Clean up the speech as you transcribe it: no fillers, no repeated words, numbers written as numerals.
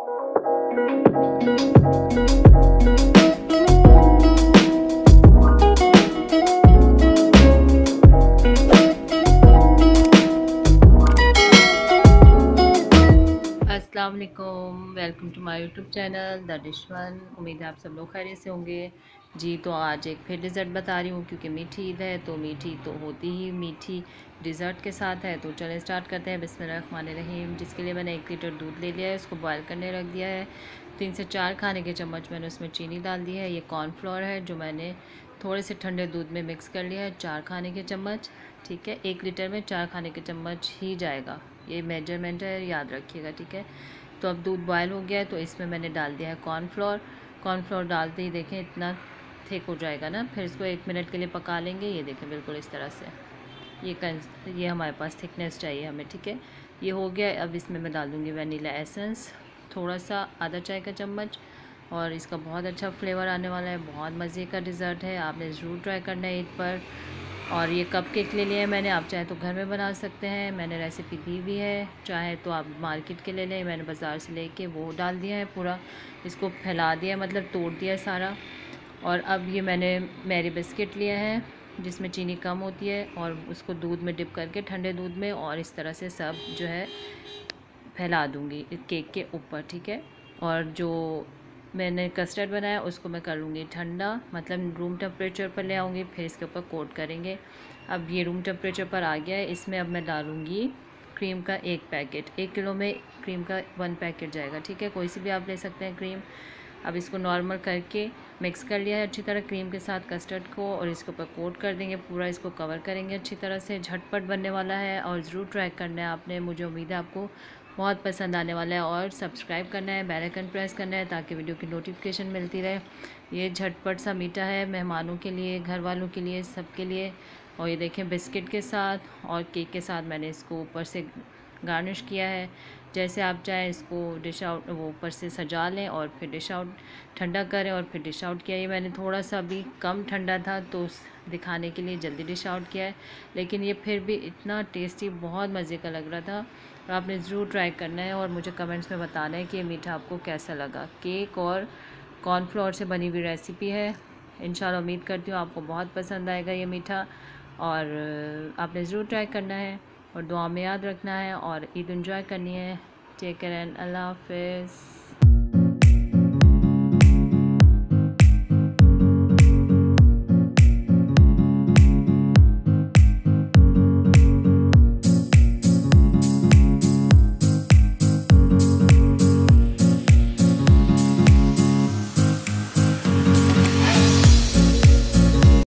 अस्सलाम वालेकुम, welcome to my YouTube channel the dish one. उम्मीद है आप सब लोग खैरियत से होंगे जी। तो आज एक फिर डिज़र्ट बता रही हूँ क्योंकि मीठी ईद है, तो मीठी तो होती ही मीठी डिज़र्ट के साथ है। तो चलें स्टार्ट करते हैं। बिस्मिल्लाहिर्रहमानिर्रहीम। जिसके लिए मैंने 1 लीटर दूध ले लिया है, उसको बॉयल करने रख दिया है। 3 से 4 खाने के चम्मच मैंने उसमें चीनी डाल दी है। ये कॉर्नफ्लोर है जो मैंने थोड़े से ठंडे दूध में मिक्स कर लिया है, 4 खाने के चम्मच। ठीक है, 1 लीटर में 4 खाने के चम्मच ही जाएगा, ये मेजरमेंट है, याद रखिएगा। ठीक है, तो अब दूध बॉयल हो गया है, तो इसमें मैंने डाल दिया है कॉर्नफ्लोर। कॉर्नफ्लोर डालते ही देखें इतना थिक हो जाएगा ना, फिर इसको 1 मिनट के लिए पका लेंगे। ये देखें बिल्कुल इस तरह से ये हमारे पास थिकनेस चाहिए हमें। ठीक है, ये हो गया। अब इसमें मैं डाल दूँगी वनीला एसेंस, थोड़ा सा, आधा चाय का चम्मच। और इसका बहुत अच्छा फ्लेवर आने वाला है, बहुत मज़े का डिज़र्ट है, आपने ज़रूर ट्राई करना है ईद पर। और ये कप केक ले लिया है मैंने, आप चाहे तो घर में बना सकते हैं, मैंने रेसिपी दी भी है। चाहे तो आप मार्केट के ले लें, मैंने बाज़ार से लेके वो डाल दिया है पूरा। इसको फैला दिया, मतलब तोड़ दिया है सारा। और अब ये मैंने मैरी बिस्किट लिया है जिसमें चीनी कम होती है, और उसको दूध में डिप करके, ठंडे दूध में, और इस तरह से सब जो है फैला दूँगी केक के ऊपर। ठीक है, और जो मैंने कस्टर्ड बनाया उसको मैं कर लूँगी ठंडा, मतलब रूम टेम्परेचर पर ले आऊँगी, फिर इसके ऊपर कोट करेंगे। अब ये रूम टेम्परेचर पर आ गया है। इसमें अब मैं डालूँगी क्रीम का 1 पैकेट। 1 किलो में क्रीम का 1 पैकेट जाएगा। ठीक है, कोई सी भी आप ले सकते हैं क्रीम। अब इसको नॉर्मल करके मिक्स कर लिया है अच्छी तरह क्रीम के साथ कस्टर्ड को, और इसके ऊपर कोट कर देंगे, पूरा इसको कवर करेंगे अच्छी तरह से। झटपट बनने वाला है और ज़रूर ट्राई करना है आपने, मुझे उम्मीद है आपको बहुत पसंद आने वाला है। और सब्सक्राइब करना है, बेल आइकन प्रेस करना है ताकि वीडियो की नोटिफिकेशन मिलती रहे। ये झटपट सा मीठा है, मेहमानों के लिए, घर वालों के लिए, सबके लिए। और ये देखें बिस्किट के साथ और केक के साथ मैंने इसको ऊपर से गार्निश किया है। जैसे आप चाहें इसको डिश आउट, वो ऊपर से सजा लें और फिर डिश आउट, ठंडा करें और फिर डिश आउट किया। ये मैंने थोड़ा सा अभी कम ठंडा था तो दिखाने के लिए जल्दी डिश आउट किया है, लेकिन ये फिर भी इतना टेस्टी, बहुत मज़े का लग रहा था। और आपने ज़रूर ट्राई करना है और मुझे कमेंट्स में बताना है कि ये मीठा आपको कैसा लगा। केक और कॉर्नफ्लोर से बनी हुई रेसिपी है। इंशाल्लाह उम्मीद करती हूँ आपको बहुत पसंद आएगा ये मीठा, और आपने ज़रूर ट्राई करना है और दुआ में याद रखना है और ईद एंजॉय करनी है। टेक केयर एंड अल्लाह हाफ़िज़।